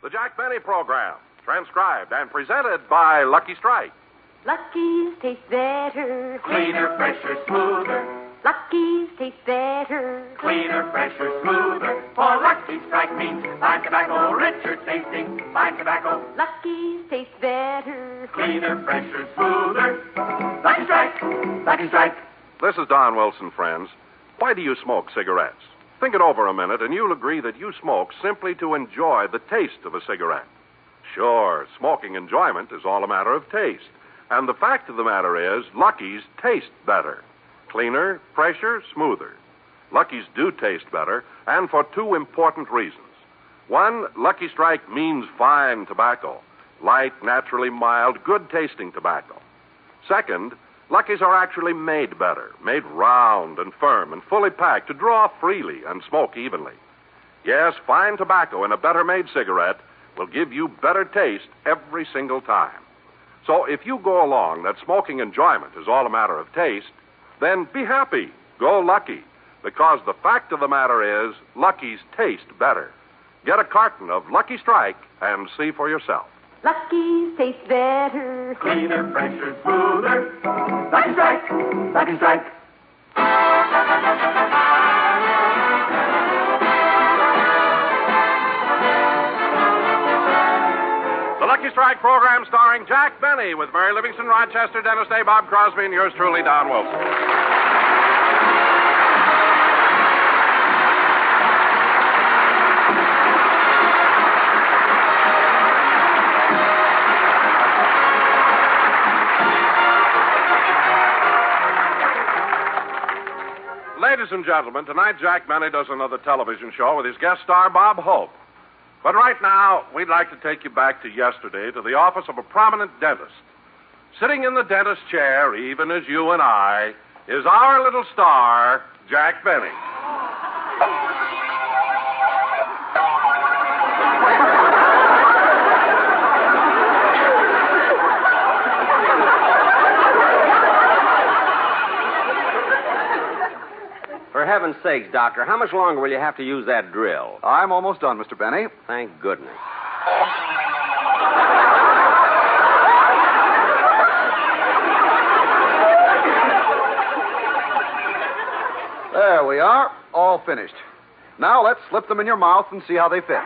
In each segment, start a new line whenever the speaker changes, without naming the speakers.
The Jack Benny Program, transcribed and presented by Lucky Strike.
Lucky's taste better.
Cleaner, fresher, smoother.
Lucky's taste better.
Cleaner, fresher, smoother. For Lucky Strike means fine tobacco, richer tasting, fine tobacco.
Lucky's taste better.
Cleaner, fresher, smoother. Lucky Strike, Lucky Strike.
This is Don Wilson, friends. Why do you smoke cigarettes? Think it over a minute, and you'll agree that you smoke simply to enjoy the taste of a cigarette. Sure, smoking enjoyment is all a matter of taste. And the fact of the matter is, Lucky's taste better. Cleaner, fresher, smoother. Lucky's do taste better, and for two important reasons. One, Lucky Strike means fine tobacco. Light, naturally mild, good-tasting tobacco. Second, Lucky's are actually made better, made round and firm and fully packed to draw freely and smoke evenly. Yes, fine tobacco in a better-made cigarette will give you better taste every single time. So if you go along that smoking enjoyment is all a matter of taste, then be happy. Go Lucky. Because the fact of the matter is, Lucky's taste better. Get a carton of Lucky Strike and see for yourself.
Lucky's taste better.
Cleaner, fresher, smoother. Lucky Strike, Lucky Strike.
The Lucky Strike program starring Jack Benny with Mary Livingston, Rochester, Dennis Day, Bob Crosby, and yours truly, Don Wilson. Ladies and gentlemen, tonight Jack Benny does another television show with his guest star, Bob Hope. But right now, we'd like to take you back to yesterday to the office of a prominent dentist. Sitting in the dentist chair, even as you and I, is our little star, Jack Benny.
For heaven's sakes, Doctor, how much longer will you have to use that drill?
I'm almost done, Mr. Benny.
Thank goodness.
There we are, all finished. Now let's slip them in your mouth and see how they fit.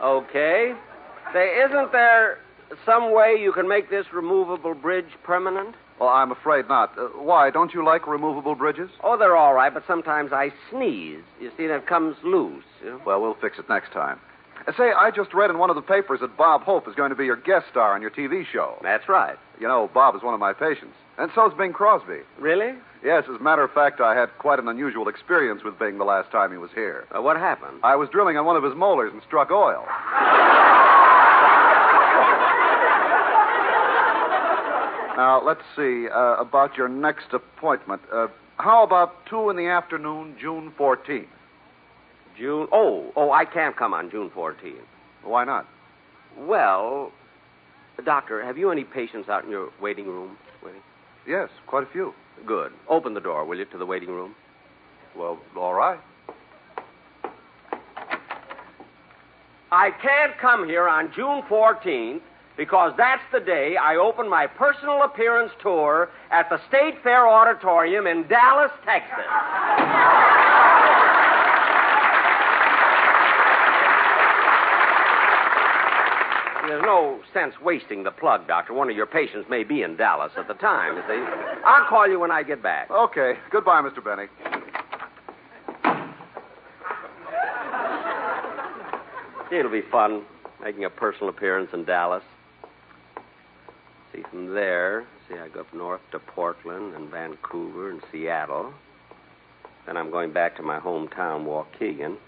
Okay. Say, isn't there some way you can make this removable bridge permanent?
Well, I'm afraid not. Why, don't you like removable bridges?
Oh, they're all right, but sometimes I sneeze. You see, that comes loose. You know?
Well, we'll fix it next time. Say, I just read in one of the papers that Bob Hope is going to be your guest star on your TV show.
That's right.
You know, Bob is one of my patients. And so's Bing Crosby.
Really?
Yes, as a matter of fact, I had quite an unusual experience with Bing the last time he was here.
What happened?
I was drilling on one of his molars and struck oil. Now, let's see, about your next appointment. How about 2 in the afternoon, June 14th?
June? Oh, I can't come on June 14th.
Why not?
Well, Doctor, have you any patients out in your waiting room?
Yes, quite a few.
Good. Open the door, will you, to the waiting room?
Well, all right.
I can't come here on June 14th because that's the day I open my personal appearance tour at the State Fair Auditorium in Dallas, Texas. There's no sense wasting the plug, Doctor. One of your patients may be in Dallas at the time. You see. I'll call you when I get back.
Okay. Goodbye, Mr. Benny.
It'll be fun, making a personal appearance in Dallas. See, from there, I go up north to Portland and Vancouver and Seattle. Then I'm going back to my hometown, Waukegan.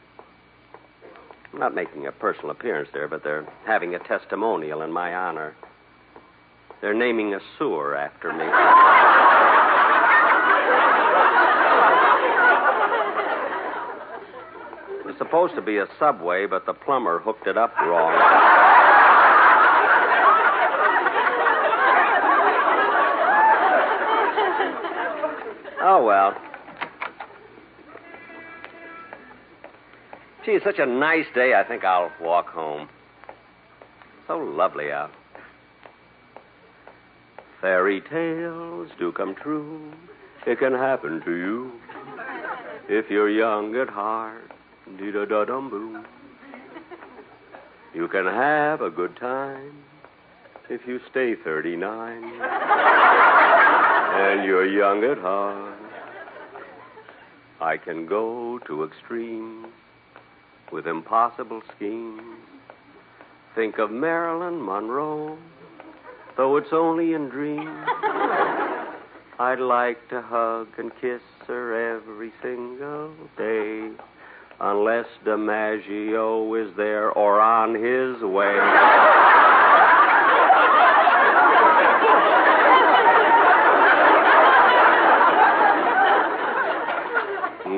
I'm not making a personal appearance there, but they're having a testimonial in my honor. They're naming a sewer after me. It was supposed to be a subway, but the plumber hooked it up wrong. Oh, well. Gee, it's such a nice day, I think I'll walk home. So lovely out. Fairy tales do come true. It can happen to you. If you're young at heart, dee-da-da-dum-boo. You can have a good time if you stay 39. And you're young at heart. I can go to extremes with impossible schemes. Think of Marilyn Monroe, though it's only in dreams. I'd like to hug and kiss her every single day, unless DiMaggio is there or on his way.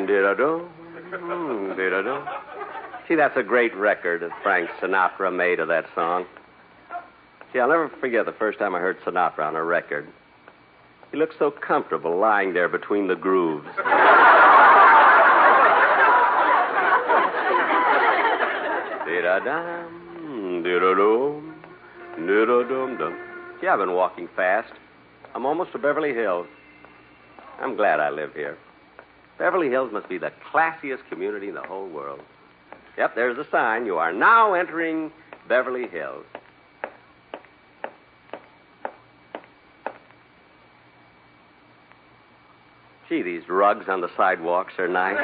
Did-a-do, did-a-do. See, that's a great record that Frank Sinatra made of that song. See, I'll never forget the first time I heard Sinatra on a record. He looked so comfortable lying there between the grooves. Did-a-dum, did-a-dum, did-a-dum-dum. See, I've been walking fast. I'm almost to Beverly Hills. I'm glad I live here. Beverly Hills must be the classiest community in the whole world. Yep, there's the sign. You are now entering Beverly Hills. Gee, these rugs on the sidewalks are nice.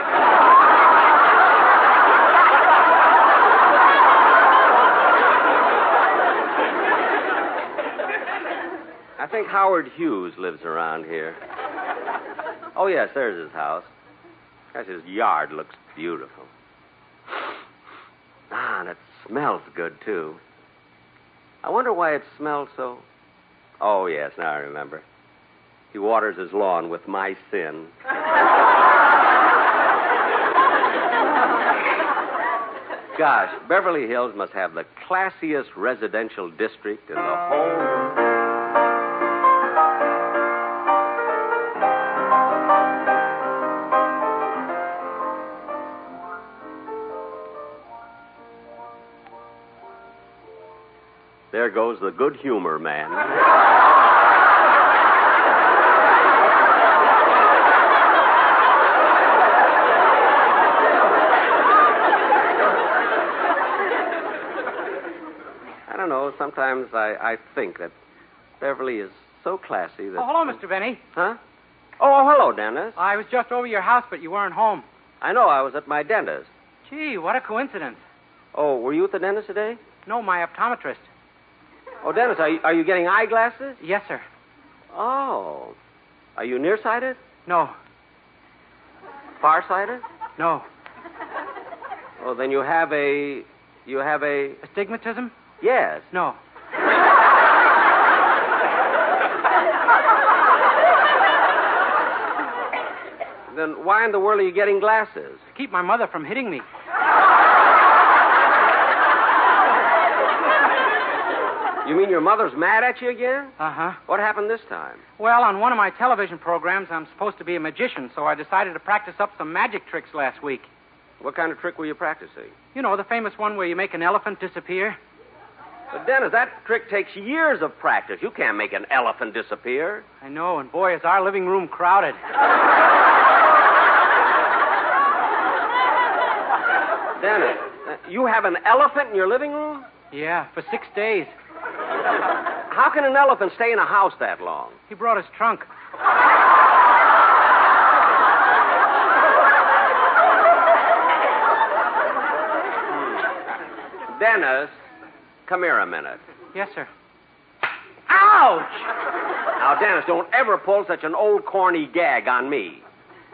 I think Howard Hughes lives around here. Oh, yes, there's his house. Gosh, his yard looks beautiful. Ah, and it smells good, too. I wonder why it smells so... Oh, yes, now I remember. He waters his lawn with my sin. Gosh, Beverly Hills must have the classiest residential district in the whole world. There goes the good humor man. I don't know. Sometimes I think that Beverly is so classy that...
Oh, hello, Mr. Benny.
Huh? Oh, hello, Dennis.
I was just over your house, but you weren't home.
I know. I was at my dentist.
Gee, what a coincidence.
Oh, were you at the dentist today?
No, my optometrist.
Oh, Dennis, are you getting eyeglasses?
Yes, sir.
Oh. Are you nearsighted?
No.
Farsighted?
No.
Oh, then you have a...
Astigmatism?
Yes.
No.
Then why in the world are you getting glasses?
To keep my mother from hitting me.
You mean your mother's mad at you again?
Uh-huh.
What happened this time?
Well, on one of my television programs, I'm supposed to be a magician, so I decided to practice up some magic tricks last week.
What kind of trick were you practicing?
You know, the famous one where you make an elephant disappear.
But, Dennis, that trick takes years of practice. You can't make an elephant disappear.
I know, and boy, is our living room crowded.
Dennis, you have an elephant in your living room?
Yeah, for 6 days.
How can an elephant stay in a house that long?
He brought his trunk.
Dennis, come here a minute.
Yes, sir.
Ouch! Now, Dennis, don't ever pull such an old corny gag on me.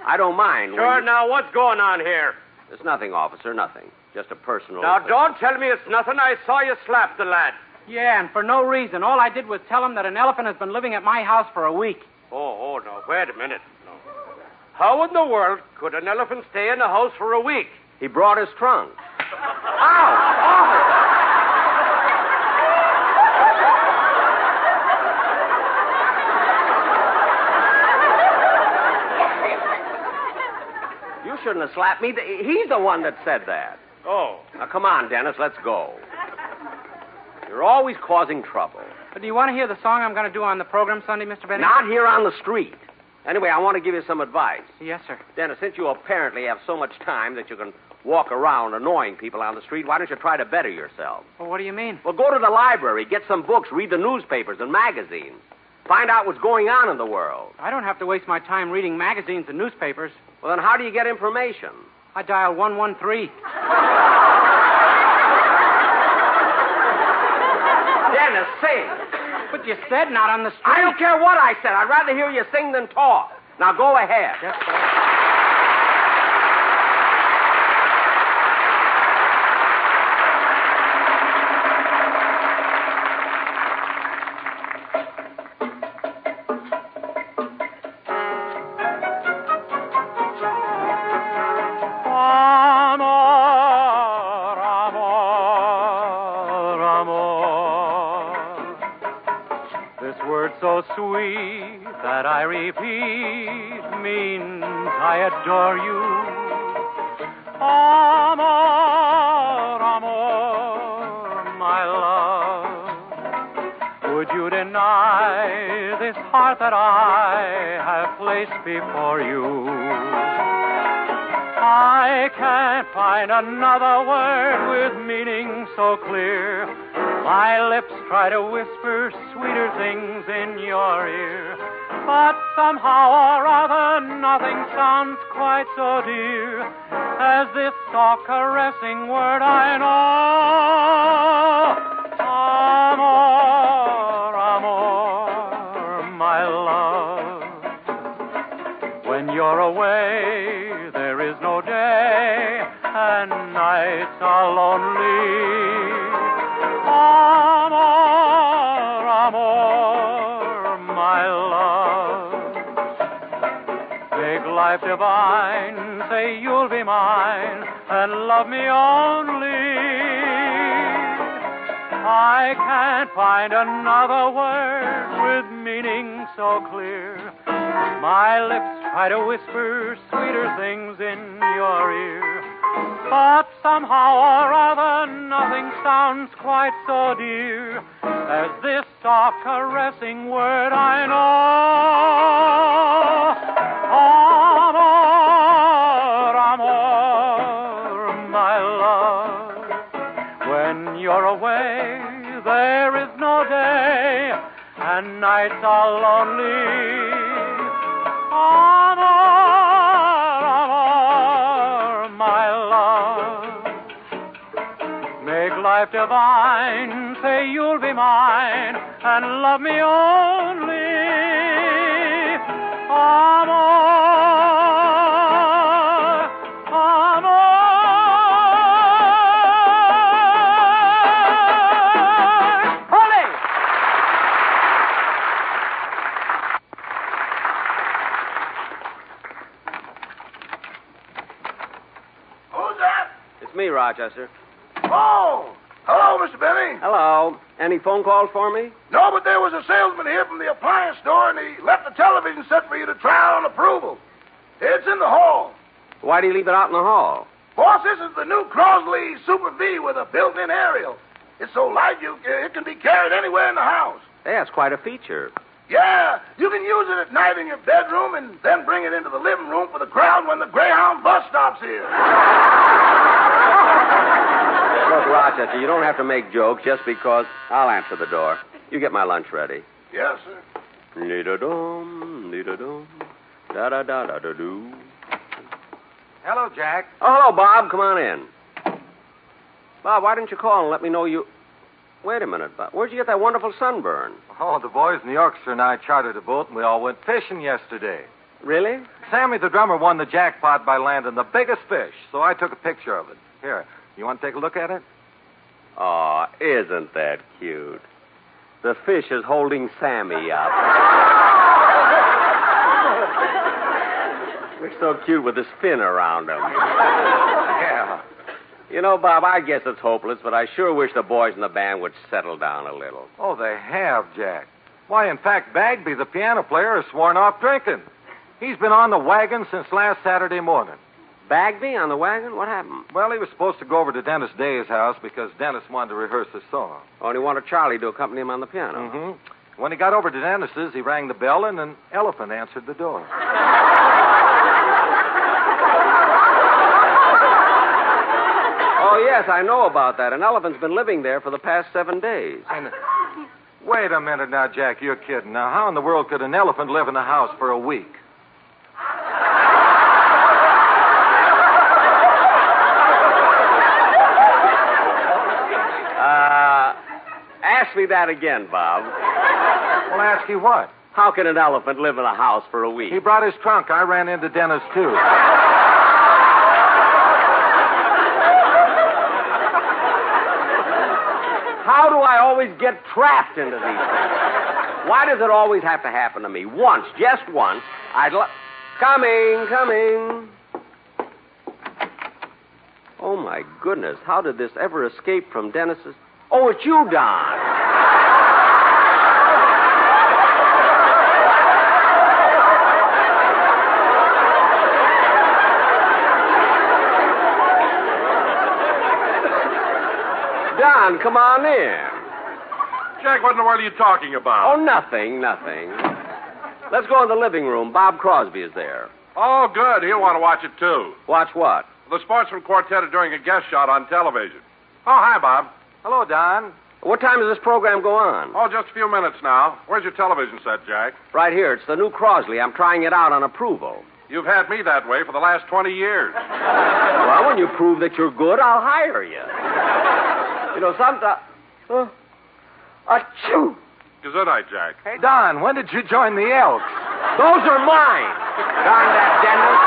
I don't mind.
Sure, now, what's going on here?
There's nothing, officer, nothing. Just a personal...
Now, don't tell me it's nothing. I saw you slap the lad.
Yeah, and for no reason. All I did was tell him that an elephant has been living at my house for a week.
Oh, no, wait a minute. No. How in the world could an elephant stay in the house for a week?
He brought his trunk.
Ow!
couldn't have slapped me. He's the one that said that.
Oh.
Now, come on, Dennis, let's go. You're always causing trouble.
But do you want to hear the song I'm going to do on the program Sunday, Mr. Benny?
Not here on the street. Anyway, I want to give you some advice.
Yes, sir.
Dennis, since you apparently have so much time that you can walk around annoying people on the street, why don't you try to better yourself?
Well, what do you mean?
Well, go to the library, get some books, read the newspapers and magazines. Find out what's going on in the world.
I don't have to waste my time reading magazines and newspapers.
Well, then how do you get information?
I dial 113.
Dennis, sing.
But you said not on the street.
I don't care what I said. I'd rather hear you sing than talk. Now go ahead.
Yes, sir.
So sweet that I repeat means I adore you. Amor, amor, my love. Would you deny this heart that I have placed before you? I can't find another word with meaning so clear. My lips try to whisper sweeter things in your ear, but somehow or other nothing sounds quite so dear as this soft caressing word I know. Amor, amor, my love. When you're away, there is no day, and nights are lonely. Amor, amor, my love. Make life divine, say you'll be mine, and love me only. I can't find another word with meaning so clear. My lips try to whisper sweeter things in your ear, but somehow or other nothing sounds quite so dear as this soft caressing word I know. Amor, amor, my love. When you're away, there is no day, and nights are lonely. Amor, amor, my love. Make life divine, say you'll be mine, and love me only. Amor, amor. Holy!
Who's that?
It's me, Rochester.
Oh, hello, Mr. Benny.
Hello. Any phone calls for me?
No, but there was a salesman here from the appliance store, and he left the television set for you to try out on approval. It's in the hall.
Why do you leave it out in the hall?
Boss, this is the new Crosley Super V with a built-in aerial. It's so light it can be carried anywhere in the house.
Hey, that's quite a feature.
Yeah, you can use it at night in your bedroom and then bring it into the living room for the crowd when the Greyhound bus stops here.
Look, Rochester, you don't have to make jokes just because I'll answer the door. You get my lunch ready.
Yes, sir.
Dee-da-dum, dee-da-dum, da-da-da-da-da-doo.
Hello, Jack.
Oh, hello, Bob. Come on in. Bob, why didn't you call and let me know you... Wait a minute, Bob. Where'd you get that wonderful sunburn?
Oh, the boys in the orchestra and I chartered a boat, and we all went fishing yesterday.
Really?
Sammy, the drummer, won the jackpot by landing the biggest fish, so I took a picture of it. Here, you want to take a look at it?
Oh, isn't that cute? The fish is holding Sammy up. Looks so cute with his fin around him.
Yeah.
You know, Bob, I guess it's hopeless, but I sure wish the boys in the band would settle down a little.
Oh, they have, Jack. Why, in fact, Bagby, the piano player, has sworn off drinking. He's been on the wagon since last Saturday morning.
Bagby on the wagon? What happened?
Well, he was supposed to go over to Dennis Day's house because Dennis wanted to rehearse his song.
Oh, and he wanted Charlie to accompany him on the piano.
Mm-hmm. When he got over to Dennis's, he rang the bell, and an elephant answered the door.
Oh, yes, I know about that. An elephant's been living there for the past 7 days.
And, wait a minute now, Jack. You're kidding. Now, how in the world could an elephant live in a house for a week?
Ask me that again, Bob.
Well, ask you what?
How can an elephant live in a house for a week?
He brought his trunk. I ran into Dennis, too.
How do I always get trapped into these things? Why does it always have to happen to me? Once, just once, Coming. Oh, my goodness. How did this ever escape from Dennis's... Oh, it's you, Don. Don, come on in.
Jack, what in the world are you talking about?
Oh, nothing. Let's go in the living room. Bob Crosby is there.
Oh, good. He'll want to watch it, too.
Watch what?
The Sportsman Quartet are doing a guest shot on television. Oh, hi, Bob.
Hello, Don.
What time does this program go on?
Oh, just a few minutes now. Where's your television set, Jack?
Right here. It's the new Crosley. I'm trying it out on approval.
You've had me that way for the last 20 years.
Well, when you prove that you're good, I'll hire you. You know, sometimes... Achoo!
Good night, Jack.
Hey, Don, when did you join the Elks?
Those are mine. Darn that Dennis.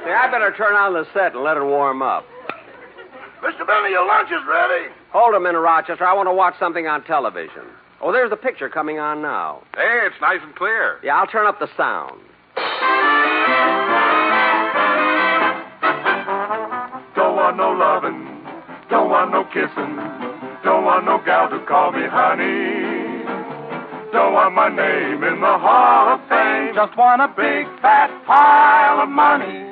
Say, I better turn on the set and let it warm up.
Mr. Benny, your lunch is ready.
Hold a minute, Rochester. I want to watch something on television. Oh, there's the picture coming on now.
Hey, it's nice and clear.
Yeah, I'll turn up the sound.
Don't want no loving, don't want no kissing, don't want no gal to call me honey. Don't want my name in the Hall of Fame, just want a big fat pile of money.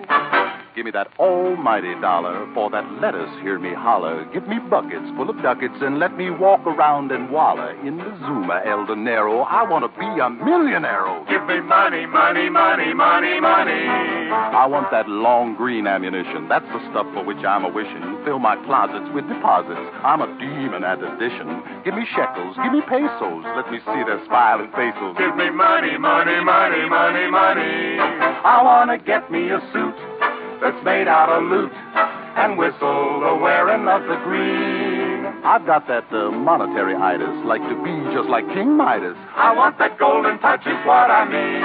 Give me that almighty dollar for that lettuce, hear me holler. Give me buckets full of ducats and let me walk around and walla. In the Zuma El Dinero, I want to be a millionaire.
Give me money, money, money, money, money.
I want that long green ammunition. That's the stuff for which I'm a-wishing. Fill my closets with deposits. I'm a demon at addition. Give me shekels, give me pesos. Let me see their smiling faces.
Give me money, money, money, money, money. I want to get me a suit that's made out of loot and whistle the wearing of the green.
I've got that monetary itis, like to be just like King Midas.
I want that golden touch is what I mean.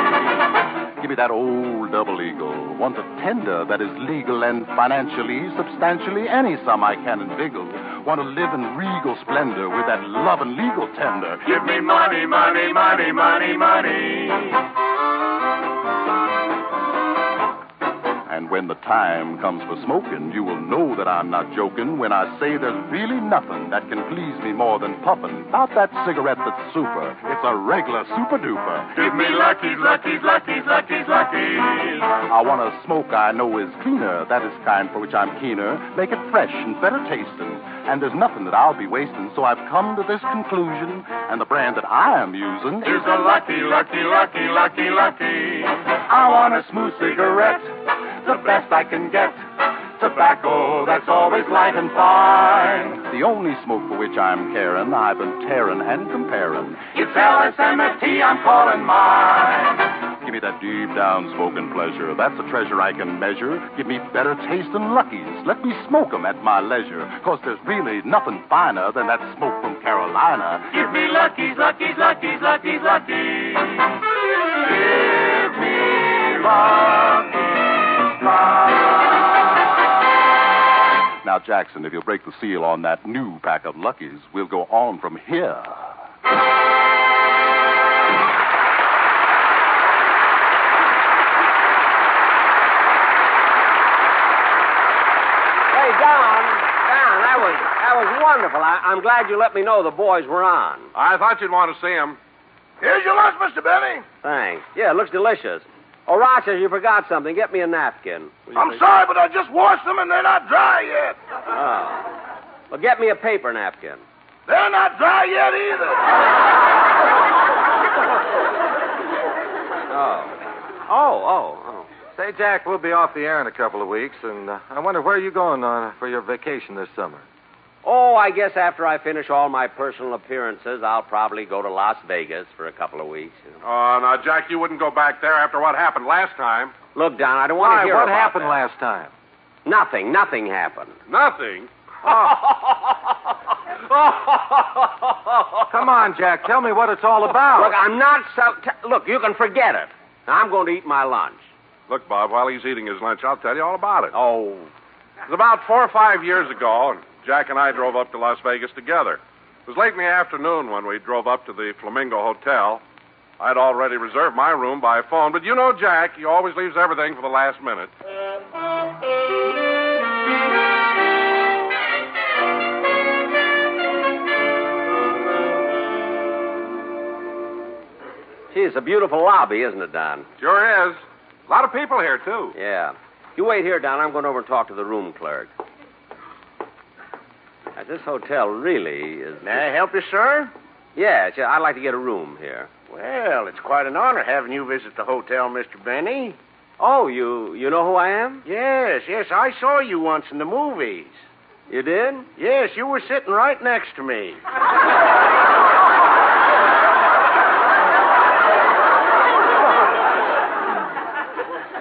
Give me that old double eagle. Want a tender that is legal and financially, substantially any sum I can inveigle. Want to live in regal splendor with that love and legal tender.
Give me money, money, money, money, money.
And when the time comes for smoking, you will know that I'm not joking when I say there's really nothing that can please me more than puffin' about that cigarette that's super. It's a regular super-duper.
Give me luckies, luckies, luckies, luckies, luckies.
I want a smoke I know is cleaner. That is kind for which I'm keener. Make it fresh and better tasting. And there's nothing that I'll be wasting, so I've come to this conclusion. And the brand that I am using
is a lucky, lucky, lucky, lucky, lucky. I want a smooth cigarette, the best I can get. Tobacco that's always light and fine.
The only smoke for which I'm caring, I've been tearing and comparing.
It's LSMFT I'm calling mine.
Give me that deep down smoking pleasure. That's a treasure I can measure. Give me better taste than Lucky's. Let me smoke 'em at my leisure. 'Cause there's really nothing finer than that smoke from Carolina.
Give me Lucky's, Lucky's, Lucky's, Lucky's, Lucky's. Give me Lucky's Strike.
Now, Jackson, if you'll break the seal on that new pack of Luckies, we'll go on from here.
Hey, Don. wonderful. I'm glad you let me know the boys were on.
I thought you'd want to see him.
Here's your lunch, Mr. Benny.
Thanks. Yeah, it looks delicious. Oh, Rochester, you forgot something. Get me a napkin.
I'm sorry, but I just washed them and they're not dry yet.
Oh. Well, get me a paper napkin.
They're not dry yet either.
Oh.
Say, Jack, we'll be off the air in a couple of weeks, and I wonder where you going for your vacation this summer.
Oh, I guess after I finish all my personal appearances, I'll probably go to Las Vegas for a couple of weeks.
Oh, now, Jack, you wouldn't go back there after what happened last time.
Look, Don, I don't want to hear
what
about
happened
that.
last time?
Nothing happened.
Nothing?
Come on, Jack, tell me what it's all about.
Look, I'm not Look, you can forget it. Now, I'm going to eat my lunch.
Look, Bob, while he's eating his lunch, I'll tell you all about it.
Oh.
It was about 4 or 5 years ago, and Jack and I drove up to Las Vegas together. It was late in the afternoon when we drove up to the Flamingo Hotel. I'd already reserved my room by phone, but you know Jack, he always leaves everything for the last minute.
Gee, it's a beautiful lobby, isn't it, Don?
Sure is. A lot of people here, too.
Yeah. You wait here, Don. I'm going over and talk to the room clerk. Now, this hotel really is...
May I help you, sir?
Yes, I'd like to get a room here.
Well, it's quite an honor having you visit the hotel, Mr. Benny.
Oh, you know who I am?
Yes, I saw you once in the movies.
You did?
Yes, you were sitting right next to me.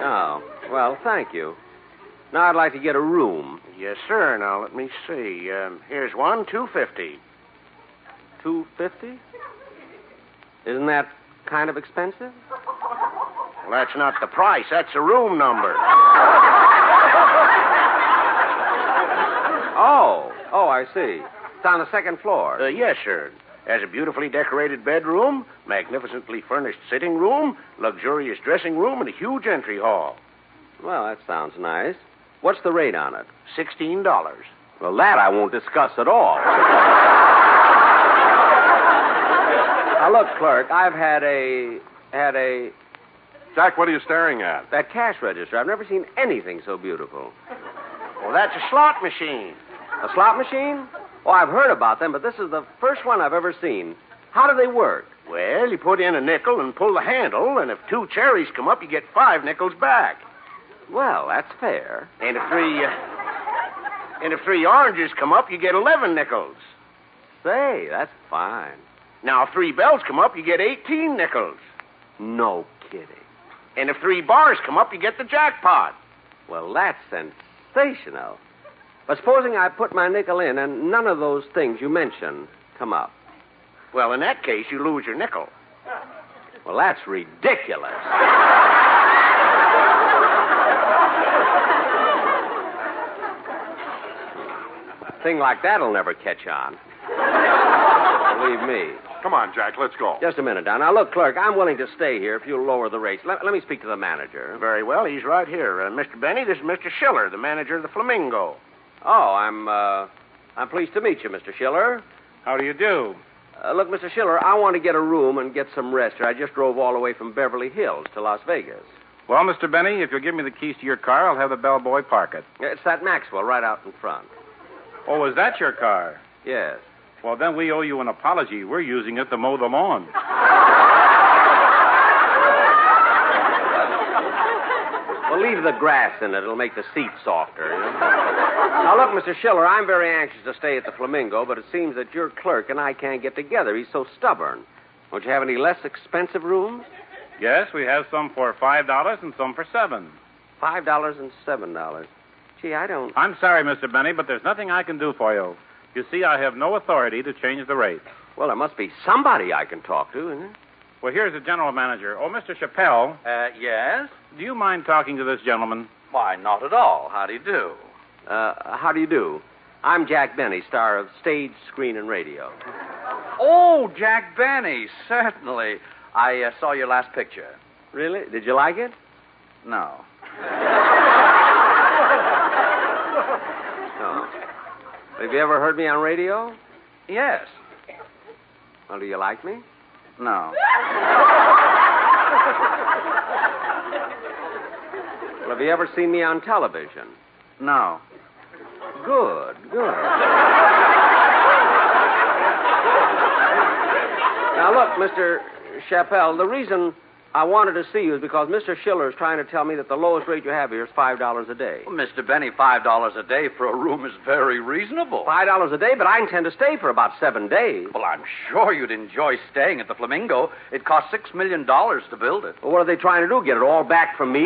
Oh, well, thank you. Now I'd like to get a room.
Yes, sir. Now, let me see. Here's one, $250.
$250? Isn't that kind of expensive?
Well, that's not the price. That's the room number.
Oh, I see. It's on the second floor.
Yes, sir. Has a beautifully decorated bedroom, magnificently furnished sitting room, luxurious dressing room, and a huge entry hall.
Well, that sounds nice. What's the rate on it?
$16.
Well, that I won't discuss at all. Now, look, clerk, I've had a...
Jack, what are you staring at?
That cash register. I've never seen anything so beautiful.
Well, that's a slot machine.
A slot machine? Oh, I've heard about them, but this is the first one I've ever seen. How do they work?
Well, you put in a nickel and pull the handle, and if 2 cherries come up, you get 5 nickels back.
Well, that's fair.
And if 3 oranges come up, you get 11 nickels.
Say, that's fine.
Now, if 3 bells come up, you get 18 nickels.
No kidding.
And if 3 bars come up, you get the jackpot.
Well, that's sensational. But supposing I put my nickel in and none of those things you mentioned come up.
Well, in that case, you lose your nickel.
Well, that's ridiculous. A thing like that'll never catch on. Believe me.
Come on, Jack, let's go.
Just a minute, Don. Now, look, clerk, I'm willing to stay here if you'll lower the rates. Let me speak to the manager.
Very well, he's right here. Mr. Benny, this is Mr. Schiller, the manager of the Flamingo.
Oh, I'm pleased to meet you, Mr. Schiller.
How do you do?
Look, Mr. Schiller, I want to get a room and get some rest here. I just drove all the way from Beverly Hills to Las Vegas.
Well, Mr. Benny, if you'll give me the keys to your car, I'll have the bellboy park it.
It's that Maxwell right out in front.
Oh, is that your car?
Yes.
Well, then we owe you an apology. We're using it to mow the lawn.
Well, leave the grass in it. It'll make the seat softer. You know? Now, look, Mr. Schiller, I'm very anxious to stay at the Flamingo, but it seems that your clerk and I can't get together. He's so stubborn. Don't you have any less expensive rooms?
Yes, we have some for $5 and some for $7.
$5 and $7. Gee, I don't...
I'm sorry, Mr. Benny, but there's nothing I can do for you. You see, I have no authority to change the rate.
Well, there must be somebody I can talk to, isn't there?
Well, here's the general manager. Oh, Mr. Chappelle.
Yes?
Do you mind talking to this gentleman?
Why, not at all. How do you do?
How do you do? I'm Jack Benny, star of Stage, Screen, and Radio.
Oh, Jack Benny, certainly. I saw your last picture.
Really? Did you like it?
No.
No. Have you ever heard me on radio?
Yes.
Well, do you like me?
No.
Well, have you ever seen me on television?
No.
Good. Now, look, Mr. Chappelle, the reason I wanted to see you is because Mr. Schiller is trying to tell me that the lowest rate you have here is $5 a day.
Well, Mr. Benny, $5 a day for a room is very reasonable.
$5 a day, but I intend to stay for about 7 days.
Well, I'm sure you'd enjoy staying at the Flamingo. It cost $6 million to build it.
Well, what are they trying to do, get it all back from me?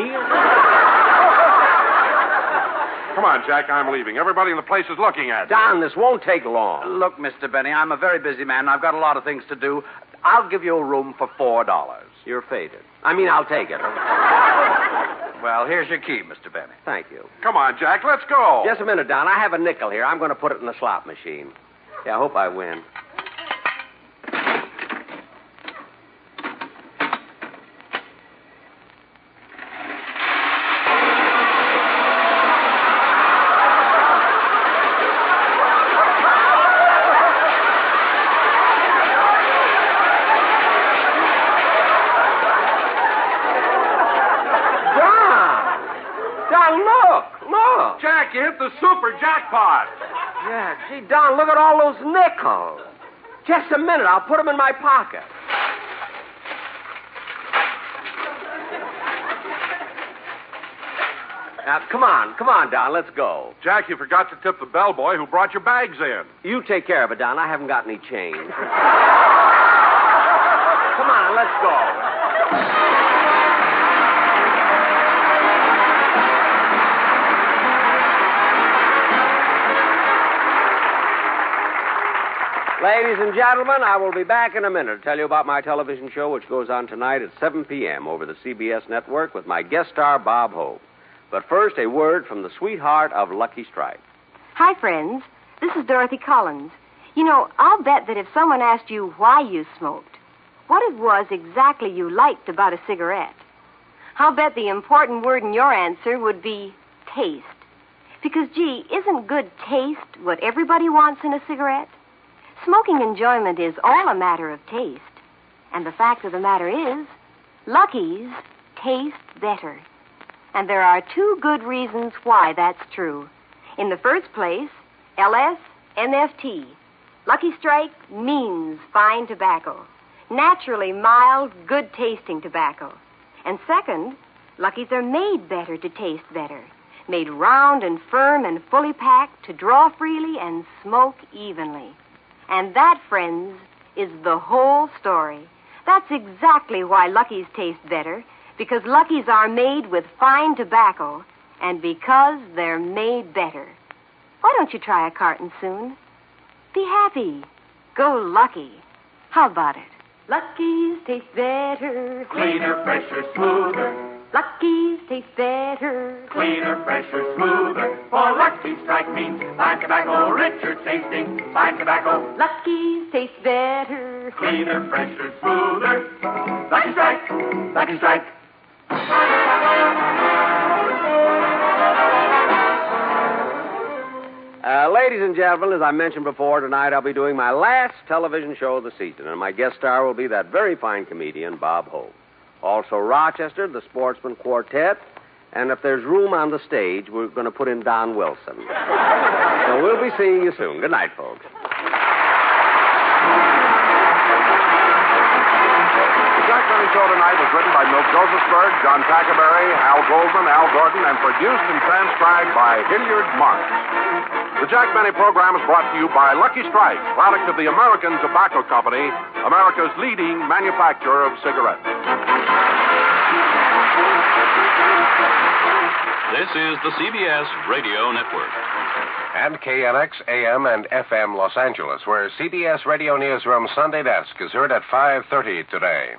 Come on, Jack, I'm leaving. Everybody in the place is looking at you.
Don, this won't take long.
Look, Mr. Benny, I'm a very busy man, and I've got a lot of things to do. I'll give you a room for $4.
You're faded. I'll take it.
Well, here's your key, Mr. Benny.
Thank you.
Come on, Jack, let's go.
Just a minute, Don. I have a nickel here. I'm going to put it in the slot machine. Yeah, I hope I win. Look.
Jack, you hit the super jackpot.
Yeah, gee, Don, look at all those nickels. Just a minute. I'll put them in my pocket. Now, come on, Don, let's go.
Jack, you forgot to tip the bellboy who brought your bags in.
You take care of it, Don. I haven't got any change. Come on, let's go. Ladies and gentlemen, I will be back in a minute to tell you about my television show, which goes on tonight at 7 p.m. over the CBS network with my guest star, Bob Hope. But first, a word from the sweetheart of Lucky Strike.
Hi, friends. This is Dorothy Collins. You know, I'll bet that if someone asked you why you smoked, what it was exactly you liked about a cigarette, I'll bet the important word in your answer would be taste. Because, gee, isn't good taste what everybody wants in a cigarette? Smoking enjoyment is all a matter of taste. And the fact of the matter is, Lucky's taste better. And there are 2 good reasons why that's true. In the first place, LS-NFT. Lucky Strike means fine tobacco. Naturally mild, good-tasting tobacco. And second, Lucky's are made better to taste better. Made round and firm and fully packed to draw freely and smoke evenly. And that, friends, is the whole story. That's exactly why Lucky's taste better, because Lucky's are made with fine tobacco, and because they're made better. Why don't you try a carton soon? Be happy. Go Lucky. How about it? Lucky's taste better.
Cleaner, fresher, smoother.
Lucky's taste better.
Cleaner, fresher, smoother. For Lucky Strike means fine tobacco, richer tasting, fine tobacco.
Lucky's taste better.
Cleaner, fresher, smoother. Lucky Strike, Lucky Strike.
Ladies and gentlemen, as I mentioned before, tonight I'll be doing my last television show of the season, and my guest star will be that very fine comedian, Bob Hope. Also, Rochester, the Sportsman Quartet, and if there's room on the stage, we're going to put in Don Wilson. So we'll be seeing you soon. Good night, folks.
The Jack Benny Show tonight was written by Milt Josephsberg, John Tackerberry, Al Goldman, Al Gordon, and produced and transcribed by Hilliard Marks. The Jack Benny program is brought to you by Lucky Strike, product of the American Tobacco Company, America's leading manufacturer of cigarettes.
This is the CBS Radio Network.
And KNX, AM, and FM Los Angeles, where CBS Radio Newsroom Sunday Desk is heard at 5:30 today.